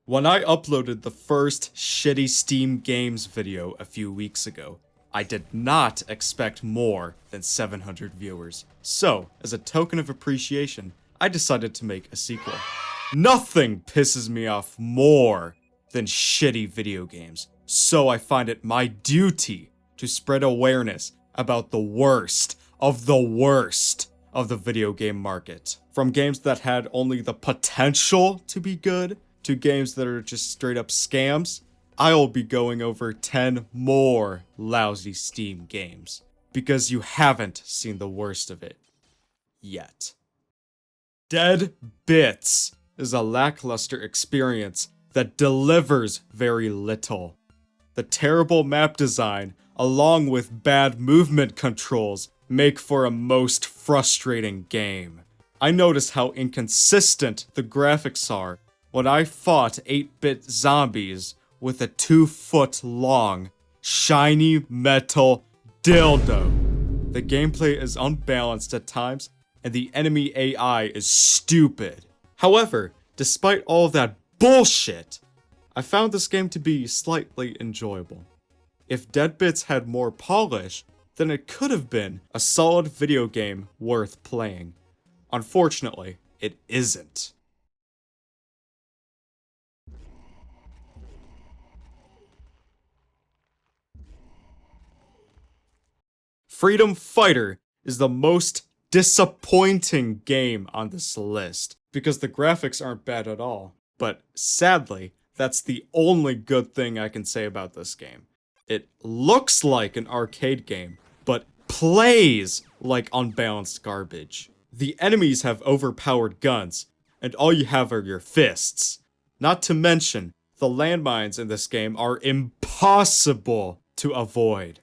When I uploaded the first shitty Steam games video a few weeks ago, I did not expect more than 700 viewers. So, as a token of appreciation, I decided to make a sequel. Nothing pisses me off more than shitty video games, so I find it my duty to spread awareness about the worst of the video game market. From games that had only the potential to be good, to games that are just straight up scams, I'll be going over 10 more lousy Steam games, because you haven't seen the worst of it yet. Dead Bits is a lackluster experience that delivers very little. The terrible map design, along with bad movement controls, make for a most frustrating game. I noticed how inconsistent the graphics are when I fought 8-bit zombies with a 2-foot-long, shiny metal dildo. The gameplay is unbalanced at times, and the enemy AI is stupid. However, despite all that bullshit, I found this game to be slightly enjoyable. If Dead Bits had more polish, then it could have been a solid video game worth playing. Unfortunately, it isn't. Freedom Fighter is the most disappointing game on this list, because the graphics aren't bad at all. But sadly, that's the only good thing I can say about this game. It looks like an arcade game, but plays like unbalanced garbage. The enemies have overpowered guns, and all you have are your fists. Not to mention, the landmines in this game are impossible to avoid.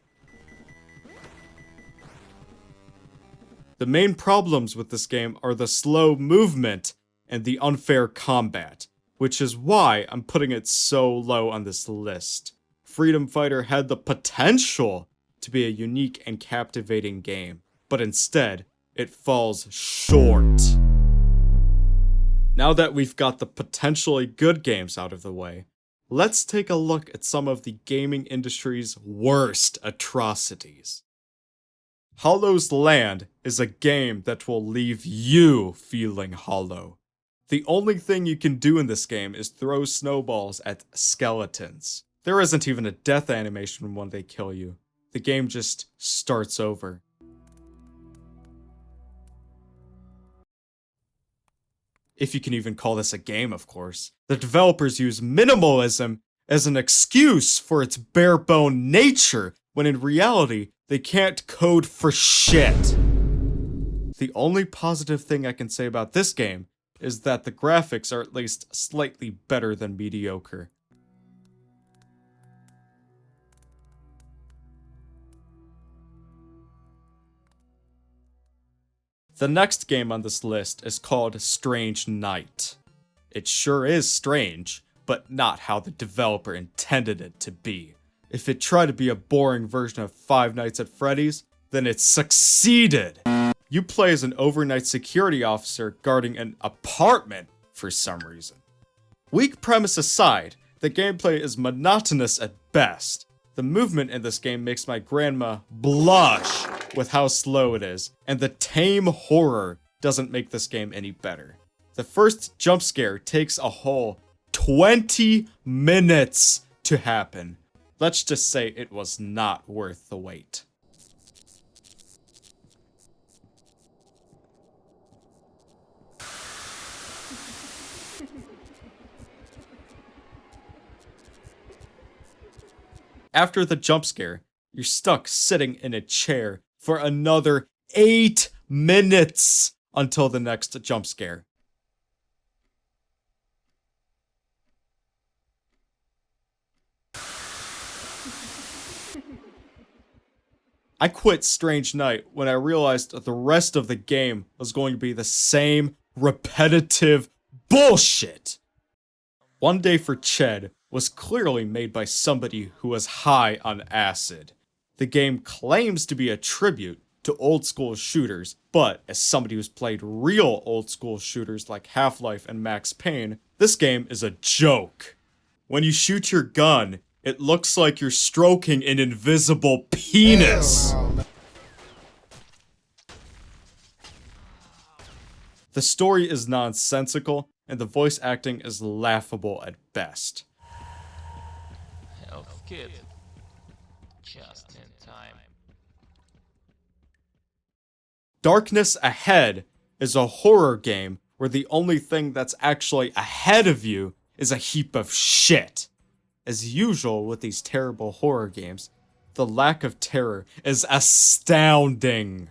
The main problems with this game are the slow movement and the unfair combat, which is why I'm putting it so low on this list. Freedom Fighter had the potential to be a unique and captivating game, but instead, it falls short. Now that we've got the potentially good games out of the way, let's take a look at some of the gaming industry's worst atrocities. Hollow's Land is a game that will leave you feeling hollow. The only thing you can do in this game is throw snowballs at skeletons. There isn't even a death animation when they kill you. The game just starts over. If you can even call this a game, of course. The developers use minimalism as an excuse for its bare-bone nature, when in reality, they can't code for shit. The only positive thing I can say about this game is that the graphics are at least slightly better than mediocre. The next game on this list is called Strange Night. It sure is strange, but not how the developer intended it to be. If it tried to be a boring version of Five Nights at Freddy's, then it succeeded! You play as an overnight security officer guarding an apartment for some reason. Weak premise aside, the gameplay is monotonous at best. The movement in this game makes my grandma blush with how slow it is, and the tame horror doesn't make this game any better. The first jump scare takes a whole 20 minutes to happen. Let's just say it was not worth the wait. After the jump scare, you're stuck sitting in a chair for another 8 minutes until the next jump scare. I quit Strange Night when I realized that the rest of the game was going to be the same repetitive bullshit. One Day for Ched was clearly made by somebody who was high on acid. The game claims to be a tribute to old school shooters, but as somebody who's played real old school shooters like Half-Life and Max Payne, this game is a joke. When you shoot your gun, it looks like you're stroking an invisible penis. The story is nonsensical, and the voice acting is laughable at best. Health kit. Just in time. Darkness Ahead is a horror game where the only thing that's actually ahead of you is a heap of shit. As usual with these terrible horror games, the lack of terror is astounding.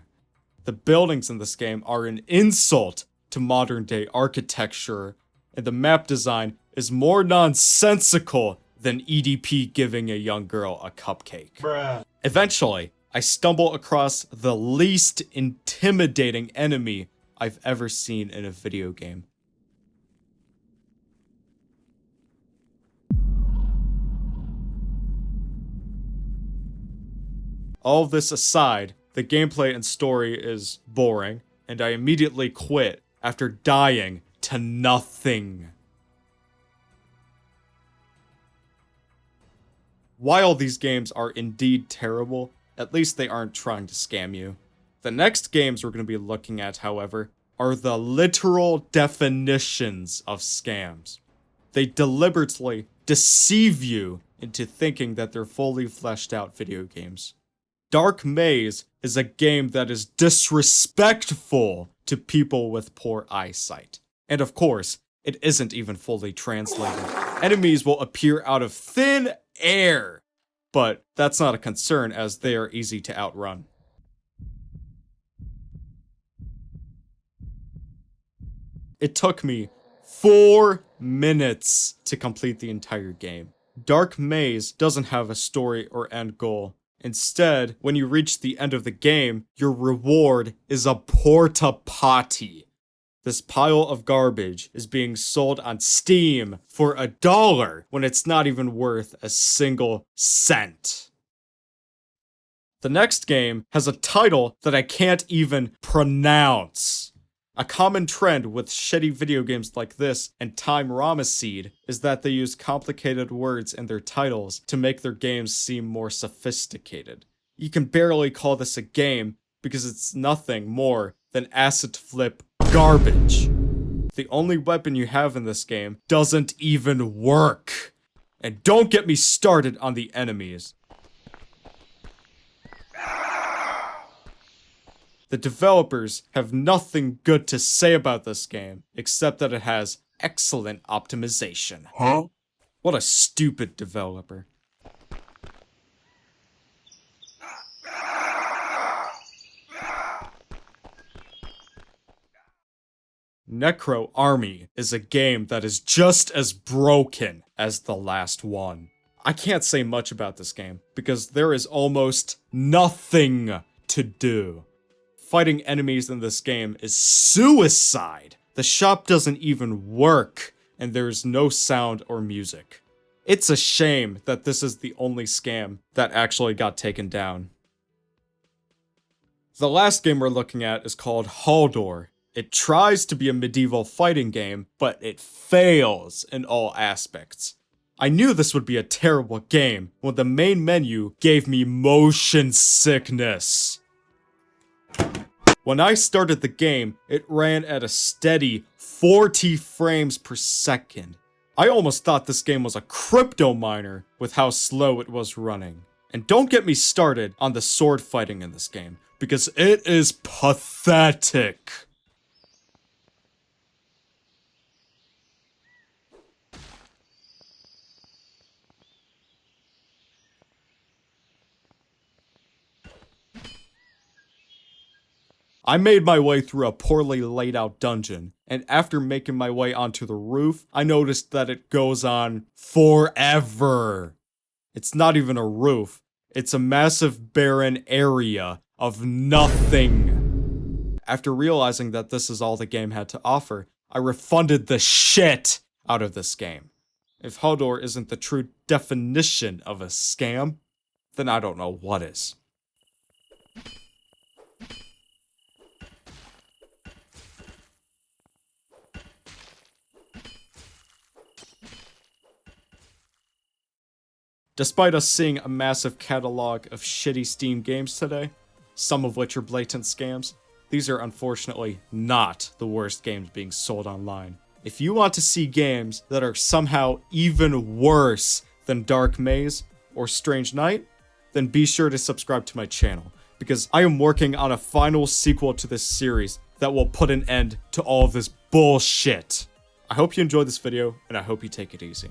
The buildings in this game are an insult to modern day architecture, and the map design is more nonsensical than EDP giving a young girl a cupcake. Bruh. Eventually, I stumble across the least intimidating enemy I've ever seen in a video game. All this aside, the gameplay and story is boring, and I immediately quit after dying to nothing. While these games are indeed terrible, at least they aren't trying to scam you. The next games we're going to be looking at, however, are the literal definitions of scams. They deliberately deceive you into thinking that they're fully fleshed out video games. Dark Maze is a game that is disrespectful to people with poor eyesight. And of course, it isn't even fully translated. Enemies will appear out of thin air, but that's not a concern as they are easy to outrun. It took me 4 minutes to complete the entire game. Dark Maze doesn't have a story or end goal. Instead, when you reach the end of the game, your reward is a porta potty. This pile of garbage is being sold on Steam for $1 when it's not even worth a single cent. The next game has a title that I can't even pronounce. A common trend with shitty video games like this and Time Ramaseed is that they use complicated words in their titles to make their games seem more sophisticated. You can barely call this a game because it's nothing more than acid flip garbage. The only weapon you have in this game doesn't even work. And don't get me started on the enemies. The developers have nothing good to say about this game, except that it has excellent optimization. Huh? What a stupid developer. Necro Army is a game that is just as broken as the last one. I can't say much about this game, because there is almost nothing to do. Fighting enemies in this game is suicide. The shop doesn't even work, and there's no sound or music. It's a shame that this is the only scam that actually got taken down. The last game we're looking at is called Haldor. It tries to be a medieval fighting game, but it fails in all aspects. I knew this would be a terrible game when the main menu gave me motion sickness. When I started the game, it ran at a steady 40 frames per second. I almost thought this game was a crypto miner with how slow it was running. And don't get me started on the sword fighting in this game, because it is pathetic. I made my way through a poorly laid out dungeon, and after making my way onto the roof, I noticed that it goes on forever. It's not even a roof, it's a massive barren area of nothing. After realizing that this is all the game had to offer, I refunded the shit out of this game. If Haldor isn't the true definition of a scam, then I don't know what is. Despite us seeing a massive catalog of shitty Steam games today, some of which are blatant scams, these are unfortunately not the worst games being sold online. If you want to see games that are somehow even worse than Dark Maze or Strange Night, then be sure to subscribe to my channel, because I am working on a final sequel to this series that will put an end to all of this bullshit. I hope you enjoyed this video, and I hope you take it easy.